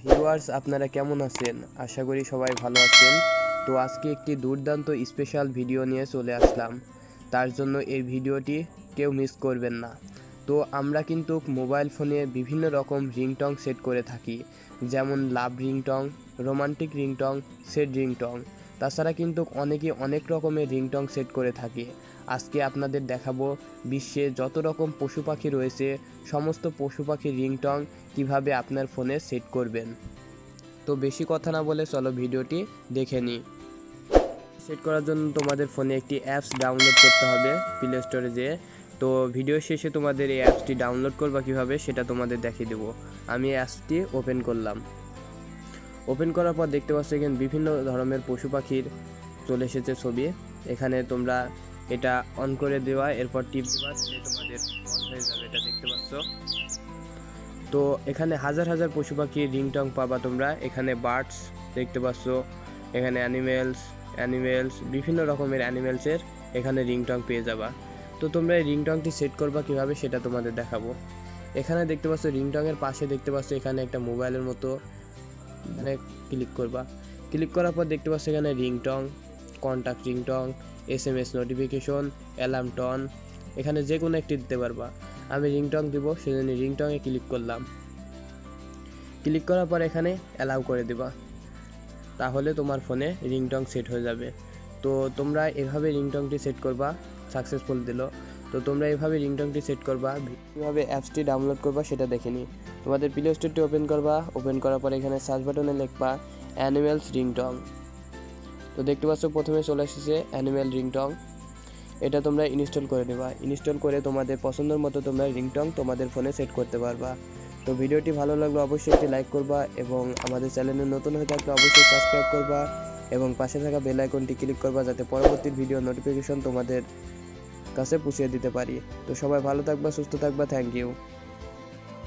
Viewers আপনারা কেমন আছেন? আশা করি সবাই ভালো আছেন। তো আজকে একটি দুর্দান্ত স্পেশাল ভিডিও নিয়ে চলে আসলাম। তার জন্য এই ভিডিওটি কেউ মিস করবেন না। তো আমরা কিন্তু মোবাইল ফোনে বিভিন্ন রকম রিংটং সেট করে থাকি, যেমন love ringtone, romantic ringtone, set ringtone. তাছাড়া কিন্তু অনেকে অনেক রকমের রিংটং সেট করে থাকে। আজকে আপনাদের দেখাবো বিশ্বে যত রকম পশু পাখি রয়েছে সমস্ত পশু পাখির রিংটং কিভাবে আপনার ফোনে সেট করবেন। তো বেশি কথা না বলে চলো ভিডিওটি দেখে নিই। সেট করার জন্য তোমাদের ফোনে একটি অ্যাপস ডাউনলোড করতে হবে প্লে স্টোরে যেয়ে। তো ভিডিও শেষে তোমাদের এই অ্যাপসটি ডাউনলোড করবা কিভাবে সেটা তোমাদের দেখিয়ে দেবো। আমি অ্যাপসটি ওপেন করলাম। ওপেন করার পর দেখতে পাচ্ছ এখানে বিভিন্ন ধরনের পশু পাখির চলে এসেছে ছবি। এখানে তোমরা এটা অন করে দেওয়া, এরপর টিপ দেওয়া, তোমাদের অন হয়ে যাবে। এটা দেখতে পাচ্ছ। তো এখানে হাজার হাজার পশু পাখির রিংটং পাবা তোমরা। এখানে বার্ডস দেখতে পাচ্ছ, এখানে অ্যানিমেলস বিভিন্ন রকমের অ্যানিমেলসের এখানে রিংটং পেয়ে যাবা। তো তোমরা এই রিংটংটি সেট করবা কিভাবে সেটা তোমাদের দেখাবো। এখানে দেখতে পাচ্ছ রিংটংয়ের পাশে দেখতে পাচ্ছ এখানে একটা মোবাইলের মতো, এখানে ক্লিক করবা। ক্লিক করার পর দেখতে পাচ্ছ এখানে ringtone, contact ringtone, SMS notification, alarm tone, এখানে যে কোনো একটি দিতে পারবা। আমি রিংটং দিব, সেজন্য রিংটংয়ে ক্লিক করলাম। ক্লিক করার পর এখানে অ্যালাউ করে দেবা, তাহলে তোমার ফোনে রিংটং সেট হয়ে যাবে। তো তোমরা এভাবে রিংটংটি সেট করবা। সাকসেসফুল দিল। তো তোমরা এভাবে রিংটংটি সেট করবা। কীভাবে অ্যাপসটি ডাউনলোড করবা সেটা দেখে নিই। তোমাদের প্লে স্টোরটি ওপেন করবা। ওপেন করার পর এখানে সার্চ বাটনে লিখবা অ্যানিমেলস রিংটং। তো দেখতে পাচ্ছ প্রথমে চলে এসেছে অ্যানিমেল রিংটং। এটা তোমরা ইনস্টল করে নেবা। ইনস্টল করে তোমাদের পছন্দের মতো তোমরা রিংটং তোমাদের ফোনে সেট করতে পারবা। তো ভিডিওটি ভালো লাগলে অবশ্যই একটি লাইক করবা এবং আমাদের চ্যানেলে নতুন হয়ে থাকলে অবশ্যই সাবস্ক্রাইব করবা এবং পাশে থাকা বেল আইকনটি ক্লিক করবা, যাতে পরবর্তী ভিডিও নোটিফিকেশন তোমাদের কাছে পৌঁছে দিতে পারি। তো সবাই ভালো থাকবা, সুস্থ থাকবা। Thank you.